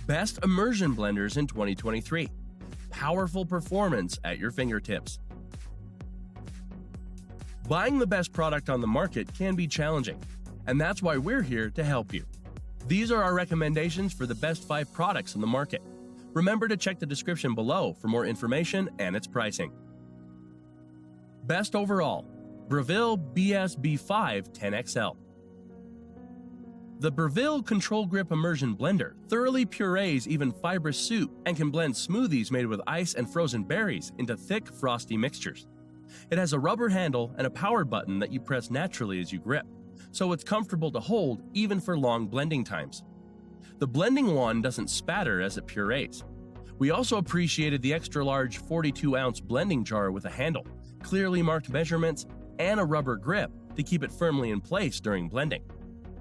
Best immersion blenders in 2023. Powerful performance at your fingertips. Buying the best product on the market can be challenging, and that's why we're here to help you. These are our recommendations for the best 5 products in the market. Remember to check the description below for more information and its pricing. Best overall, Breville BSB5 10XL. The Breville Control Grip Immersion Blender thoroughly purees even fibrous soup and can blend smoothies made with ice and frozen berries into thick, frosty mixtures. It has a rubber handle and a power button that you press naturally as you grip, so it's comfortable to hold even for long blending times. The blending wand doesn't spatter as it purees. We also appreciated the extra-large 42-ounce blending jar with a handle, clearly marked measurements, and a rubber grip to keep it firmly in place during blending.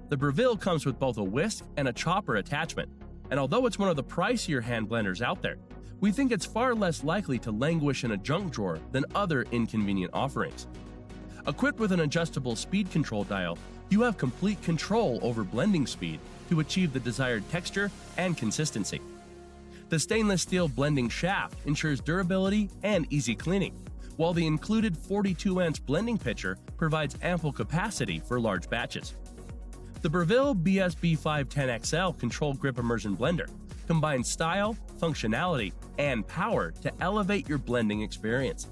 The Breville comes with both a whisk and a chopper attachment, and although it's one of the pricier hand blenders out there, we think it's far less likely to languish in a junk drawer than other inconvenient offerings. Equipped with an adjustable speed control dial, you have complete control over blending speed to achieve the desired texture and consistency. The stainless steel blending shaft ensures durability and easy cleaning, while the included 42-ounce blending pitcher provides ample capacity for large batches. The Breville BSB5 10XL Control Grip Immersion Blender combines style, functionality, and power to elevate your blending experience.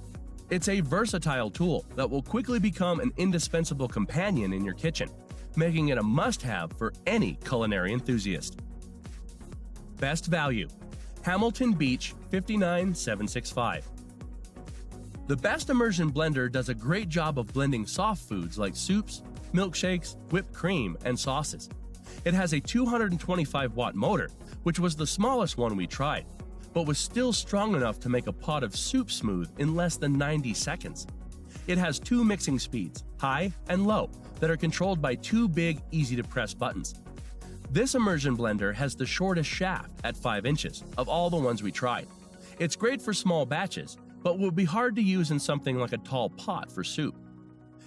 It's a versatile tool that will quickly become an indispensable companion in your kitchen, making it a must-have for any culinary enthusiast. Best value, Hamilton Beach 59765. The Best Immersion Blender does a great job of blending soft foods like soups, milkshakes, whipped cream, and sauces. It has a 225-watt motor, which was the smallest one we tried, but was still strong enough to make a pot of soup smooth in less than 90 seconds. It has 2 mixing speeds, high and low, that are controlled by 2 big, easy-to-press buttons. This immersion blender has the shortest shaft at 5 inches of all the ones we tried. It's great for small batches, but would be hard to use in something like a tall pot for soup.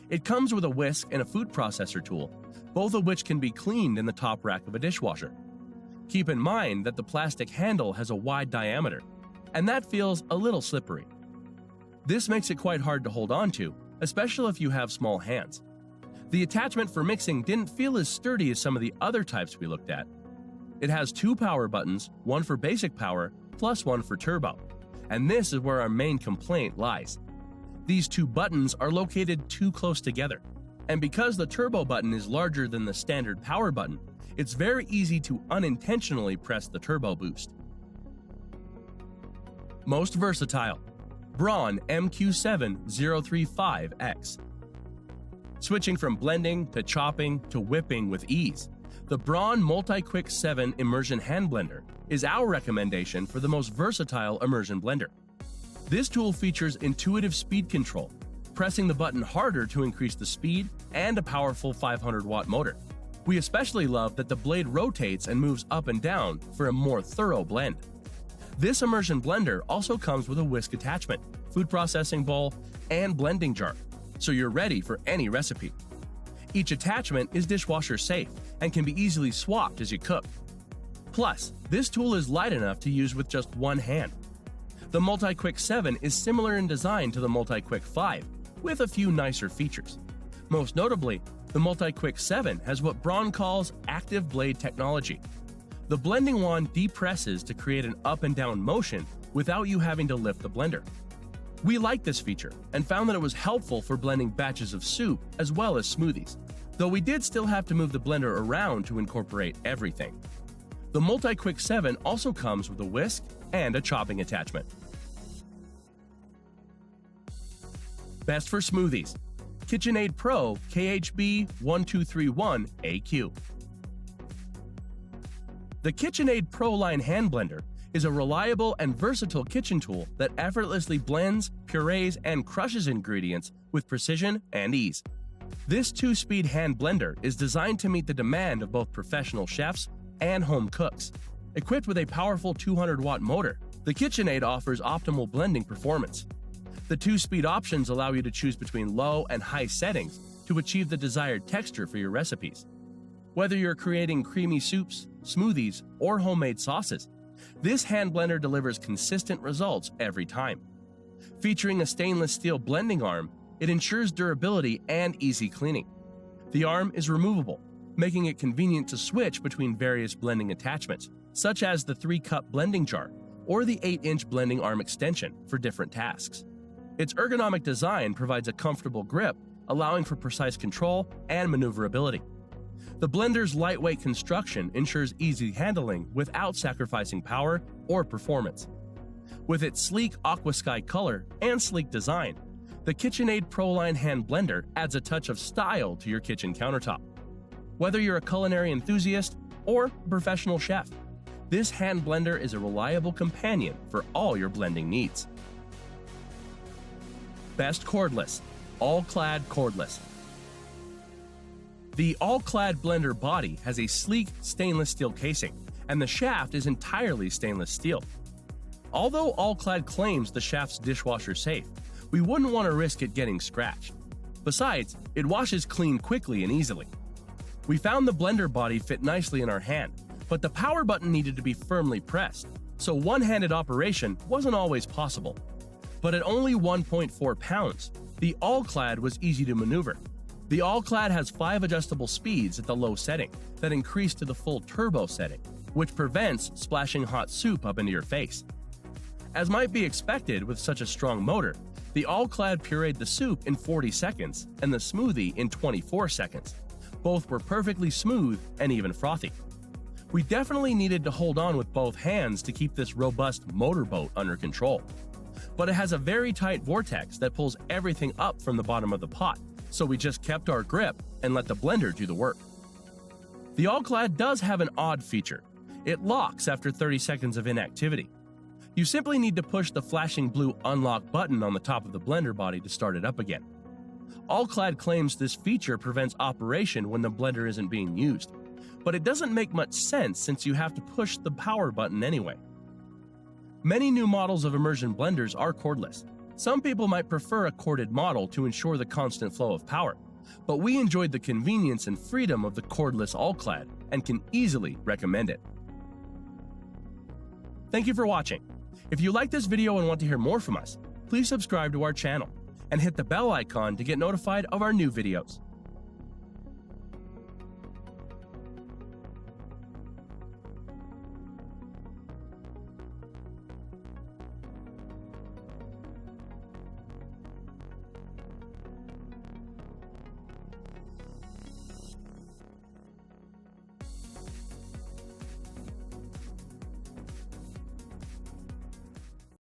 It comes with a whisk and a food processor tool, both of which can be cleaned in the top rack of a dishwasher. Keep in mind that the plastic handle has a wide diameter, and that feels a little slippery. This makes it quite hard to hold on to, especially if you have small hands. The attachment for mixing didn't feel as sturdy as some of the other types we looked at. It has 2 power buttons, one for basic power, plus one for turbo, and this is where our main complaint lies. These 2 buttons are located too close together, and because the turbo button is larger than the standard power button, it's very easy to unintentionally press the turbo boost. Most versatile, Braun MQ7035X. Switching from blending to chopping to whipping with ease, the Braun Multi-Quick 7 Immersion Hand Blender is our recommendation for the most versatile immersion blender. This tool features intuitive speed control, pressing the button harder to increase the speed, and a powerful 500-watt motor. We especially love that the blade rotates and moves up and down for a more thorough blend. This immersion blender also comes with a whisk attachment, food processing bowl, and blending jar, so you're ready for any recipe. Each attachment is dishwasher safe and can be easily swapped as you cook. Plus, this tool is light enough to use with just one hand. The Multi-Quick 7 is similar in design to the Multi-Quick 5, with a few nicer features. Most notably, the Multi-Quick 7 has what Braun calls active blade technology. The blending wand depresses to create an up and down motion without you having to lift the blender. We liked this feature and found that it was helpful for blending batches of soup as well as smoothies, though we did still have to move the blender around to incorporate everything. The Multi-Quick 7 also comes with a whisk and a chopping attachment. Best for smoothies, KitchenAid Pro KHB 1231AQ. The KitchenAid Pro line hand blender is a reliable and versatile kitchen tool that effortlessly blends, purees, and crushes ingredients with precision and ease. This 2-speed hand blender is designed to meet the demand of both professional chefs and home cooks. Equipped with a powerful 200-watt motor, the KitchenAid offers optimal blending performance. The 2-speed options allow you to choose between low and high settings to achieve the desired texture for your recipes. Whether you're creating creamy soups, smoothies, or homemade sauces, This hand blender delivers consistent results every time. Featuring a stainless steel blending arm, it ensures durability and easy cleaning. The arm is removable, making it convenient to switch between various blending attachments, such as the 3-cup blending jar or the 8-inch blending arm extension for different tasks. Its ergonomic design provides a comfortable grip, allowing for precise control and maneuverability. The blender's lightweight construction ensures easy handling without sacrificing power or performance. With its sleek aqua sky color and sleek design, the KitchenAid ProLine hand blender adds a touch of style to your kitchen countertop. Whether you're a culinary enthusiast or a professional chef, this hand blender is a reliable companion for all your blending needs. Best Cordless, All-Clad Cordless. The All-Clad blender body has a sleek stainless steel casing, and the shaft is entirely stainless steel. Although All-Clad claims the shaft's dishwasher safe, we wouldn't want to risk it getting scratched. Besides, it washes clean quickly and easily. We found the blender body fit nicely in our hand, but the power button needed to be firmly pressed, so one-handed operation wasn't always possible. But at only 1.4 pounds, the All-Clad was easy to maneuver. The All-Clad has 5 adjustable speeds at the low setting that increase to the full turbo setting, which prevents splashing hot soup up into your face. As might be expected with such a strong motor, the All-Clad pureed the soup in 40 seconds and the smoothie in 24 seconds. Both were perfectly smooth and even frothy. We definitely needed to hold on with both hands to keep this robust motorboat under control. But it has a very tight vortex that pulls everything up from the bottom of the pot, so we just kept our grip and let the blender do the work. The All-Clad does have an odd feature. It locks after 30 seconds of inactivity. You simply need to push the flashing blue unlock button on the top of the blender body to start it up again. All-Clad claims this feature prevents operation when the blender isn't being used, but it doesn't make much sense since you have to push the power button anyway. Many new models of immersion blenders are cordless. Some people might prefer a corded model to ensure the constant flow of power, but we enjoyed the convenience and freedom of the cordless All-Clad and can easily recommend it. Thank you for watching. If you like this video and want to hear more from us, please subscribe to our channel and hit the bell icon to get notified of our new videos.